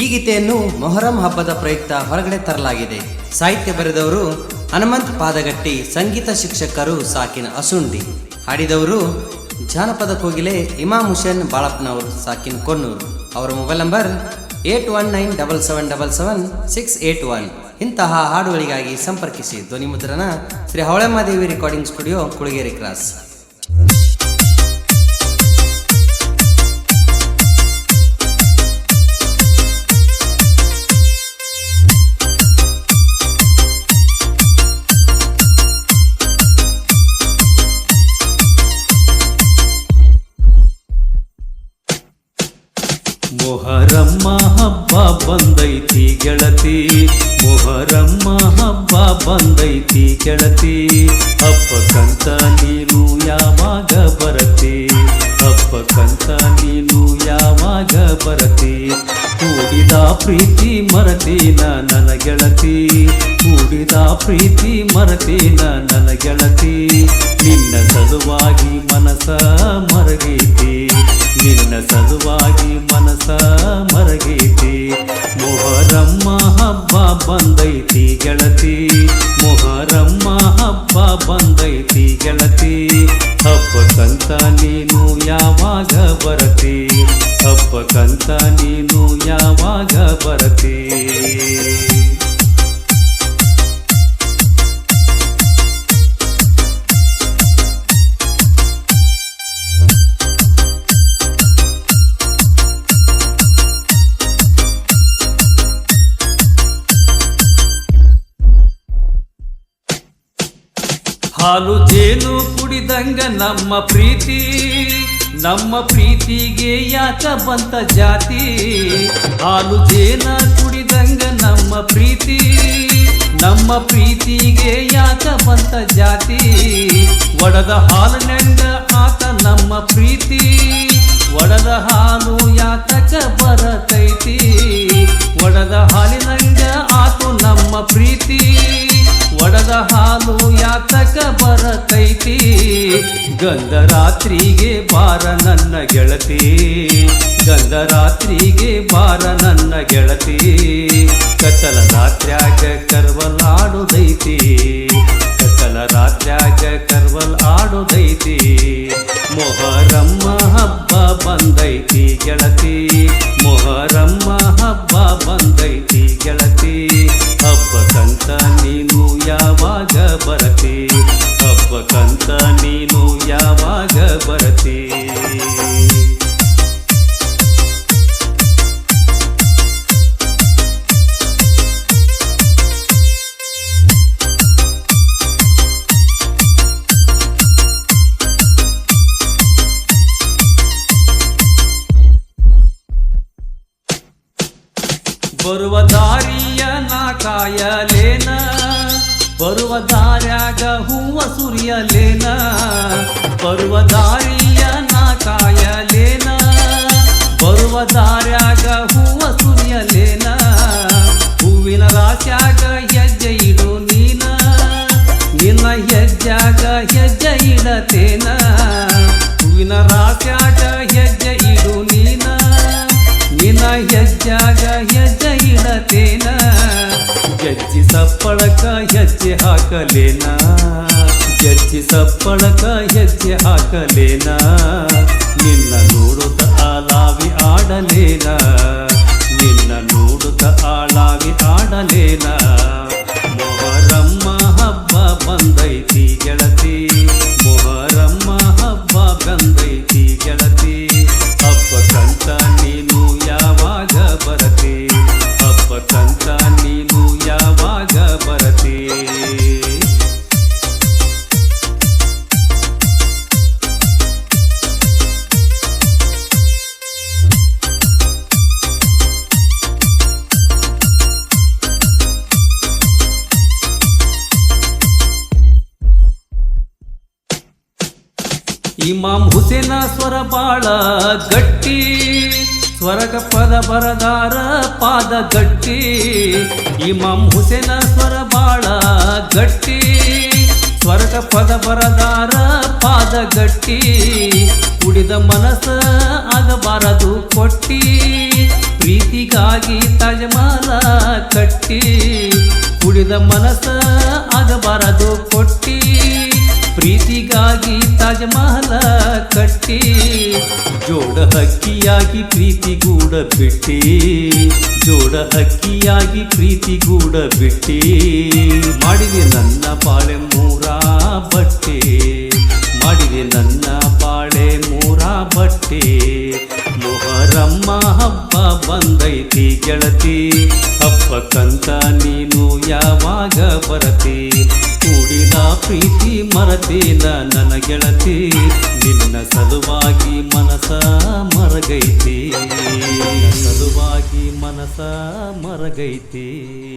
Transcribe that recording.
ಈ ಗೀತೆಯನ್ನು ಮೊಹರಂ ಹಬ್ಬದ ಪ್ರಯುಕ್ತ ಹೊರಗಡೆ ತರಲಾಗಿದೆ. ಸಾಹಿತ್ಯ ಬರೆದವರು ಹನುಮಂತ್ ಪಾದಗಟ್ಟಿ, ಸಂಗೀತ ಶಿಕ್ಷಕರು ಸಾಕಿನ ಅಸುಂಡಿ, ಹಾಡಿದವರು ಜಾನಪದ ಕೋಗಿಲೆ ಇಮಾಮ್ ಹುಸೇನ್ ಬಾಳಪ್ಪನವರು ಸಾಕಿನ್ ಕೊನ್ನೂರು. ಅವರ ಮೊಬೈಲ್ ನಂಬರ್ 8197777681. ಇಂತಹ ಹಾಡುಗಳಿಗಾಗಿ ಸಂಪರ್ಕಿಸಿ. ಧ್ವನಿ ಮುದ್ರಣ Shri Havalammadevi recording studio, Kulageri cross. ಮೊಹರಮ್ಮ ಹಬ್ಬ ಬಂದೈತಿ ಗೆಳತಿ, ಮೊಹರಮ್ಮ ಹಬ್ಬ ಬಂದೈತಿ ಗೆಳತಿ, ಹಬ್ಬಕ್ಕಂತ ನೀನು ಯಾವಾಗ ಬರತಿ, ಹಬ್ಬಕ್ಕಂತ ನೀನು ಯಾವಾಗ ಬರತಿ, ಕೂಡಿದ ಪ್ರೀತಿ ಮರತೀನ ನನ್ನ ಗೆಳತಿ, ಕೂಡಿದ ಪ್ರೀತಿ ಮರತೀನ ನನ್ನ ಗೆಳತಿ, ನಿನ್ನ ಸಲುವಾಗಿ ಮನಸ ಮರಗೈತಿ, ನಿನ್ನ ಸಲುವಾಗಿ ಮನಸ ಮರಗೈತಿ. ಮೊಹರಮ್ಮ ಹಬ್ಬ ಬಂದೈತಿ ಗೆಳತಿ, ಮೊಹರಮ್ಮ ಹಬ್ಬ ಬಂದೈತಿ ಗೆಳತಿ, ಹಬ್ಬಕ್ಕಂತ ನೀನು ಯಾವಾಗ ಬರತಿ, ಹಬ್ಬಕ್ಕಂತ ನೀನು ಯಾವಾಗ ಬರತಿ. ಹಾಲು ಜೇನು ಕುಡಿದಂಗ ನಮ್ಮ ಪ್ರೀತಿ, ನಮ್ಮ ಪ್ರೀತಿಗೆ ಯಾಕ ಬಂತ ಜಾತಿ, ಹಾಲು ಜೇನ ಕುಡಿದಂಗ ನಮ್ಮ ಪ್ರೀತಿ, ನಮ್ಮ ಪ್ರೀತಿಗೆ ಯಾಕ ಬಂತ ಜಾತಿ, ಒಡದ ಹಾಲಿನಂಗ ಆತ ನಮ್ಮ ಪ್ರೀತಿ, ಒಡದ ಹಾಲು ಯಾತಕ ಬರತೈತಿ, ಒಡದ ಹಾಲಿನಂಗ ಆತು ನಮ್ಮ ಪ್ರೀತಿ, ಒಡದ ಹಾಲು ಯಾತಕ ಬರತೈತಿ, ಗಂಧರಾತ್ರಿಗೆ ಬಾರ ನನ್ನ ಗೆಳತಿ, ಗಂಧರಾತ್ರಿಗೆ ಬಾರ ನನ್ನ ಗೆಳತಿ, ಕತ್ತಲ ರಾತ್ರ್ಯಾಗ ಕರ್ವಲ್ ಆಡುದೈತಿ, ಕತ್ತಲ ರಾತ್ರ್ಯಾಗ ಕರ್ವಲ್ ಆಡುದೈತಿ. ಮೊಹರಮ್ಮ ಹಬ್ಬ ಬಂದೈತಿ ಗೆಳತಿ, ಮೊಹರಮ್ಮ ಹಬ್ಬ ಬಂದೈತಿ ಗೆಳತಿ, ಹಬ್ಬಕ್ಕಂತ ನೀನು ಯಾವಾಗ ಬರತಿ, ಹಬ್ಬಕ್ಕಂತ ನೀನು ಯಾವಾಗ ಬರತಿ. ಬರುವ ದಾರಿಯ ನಾ ಕಾಯಲೇನ, ಬರುವ ದಾರ್ಯಾಗ ಹೂವ ಸುರಿಯಲೇನ, ಬರುವ ದಾರಿಯ ನಾ ಕಾಯಲೇನ, ಬರುವ ದಾರ್ಯಾಗ ಹೂವ ಸುರಿಯಲೇನ, ಹೂವಿನ ರಾಶ್ಯಾಗ ಹೆಜ್ಜೆ ಇಡು ನೀನ, ನಿನ್ನ ಹೆಜ್ಜಾಗ ಹೆಜ್ಜೆ ಇಡತೇನ, ಹೂವಿನ ರಾಶ್ಯಾಗ ಹೆಜ್ಜೆ ಇಡು ನೀನ, ನಿನ್ನ ಹೆಜ್ಜಾಗ ಹೆಜ್ಜೆ ಇಡತೇನ, ಗೆಜ್ಜಿ ಸಪ್ಪಳಕ ಹೆಜ್ಜೆ ಹಾಕಲೇನ, ಗೆಜ್ಜಿ ಸಪ್ಪಳಕ ಹೆಜ್ಜೆ ಹಾಕಲೇನ, ನಿನ್ನ ನೋಡುತ್ತ ಆಲಾವಿ ಆಡಲೇನ, ನಿನ್ನ ನೋಡುತ್ತ ಆಳಾವಿ ಆಡಲೇನ. ಮೊಹರಮ್ಮ ಹಬ್ಬ ಬಂದೈತಿ ಗೆಳತಿ, ಮೊಹರಮ್ಮ ಹಬ್ಬ ಬಂದೈತಿ ಗೆಳತಿ, ಹಬ್ಬಕ್ಕಂತ ನೀನು ಯಾವಾಗ ಬರತಿ, ಹಬ್ಬಕ್ಕಂತ ನೀನು ಯಾವಾಗ ಬರತಿ. ಇಮಾಮ್ ಹುಸೇನ ಸ್ವರ ಬಾಳ ಗಟ್ಟಿ, ಸ್ವರಗ ಪದ ಬರದಾರ ಪಾದ ಗಟ್ಟಿ, ಇಮಾಮ್ ಹುಸೇನ ಸ್ವರ ಬಾಳ ಗಟ್ಟಿ, ಸ್ವರ್ಗ ಪದ ಬರದಾರ ಪಾದ ಗಟ್ಟಿ ಕುಡಿದ ಮನಸ್ಸ ಆಗಬಾರದು ಕೊಟ್ಟಿ ಪ್ರೀತಿಗಾಗಿ ತಾಜ್ಮಹಲ ಕಟ್ಟಿ ಕುಡಿದ ಮನಸ್ಸ ಆಗಬಾರದು ಕೊಟ್ಟಿ ಪ್ರೀತಿಗಾಗಿ ತಾಜ್ಮಹಲ ಕಟ್ಟಿ ಜೋಡ ಹಕ್ಕಿಯಾಗಿ ಪ್ರೀತಿ ಗೂಡ ಬಿಟ್ಟಿ ಜೋಡ ಹಕ್ಕಿಯಾಗಿ ಪ್ರೀತಿ ಗೂಡ ಬಿಟ್ಟಿ ಮಾಡಿದೆ ನನ್ನ ಬಾಳೆ ಮೂರ ಬಟ್ಟೆ ಮಾಡಿದೆ ನನ್ನ ಬಾಳೆ ಮೂರ ಬಟ್ಟೆ ಮೊಹರಮ್ಮ ಹಬ್ಬ ಬಂದೈತಿ ಗೆಳತಿ ಹಬ್ಬಕ್ಕಂತ ನೀನು ಯಾವಾಗ ಬರತಿ ಕೂಡಿದ ಪ್ರೀತಿ ಮರತೇನ ನನ್ನ ಗೆಳತಿ ನಿನ್ನ ಸಲುವಾಗಿ ಮನಸ ಮರಗೈತಿ ಸಲುವಾಗಿ ಮನಸ ಮರಗೈತಿ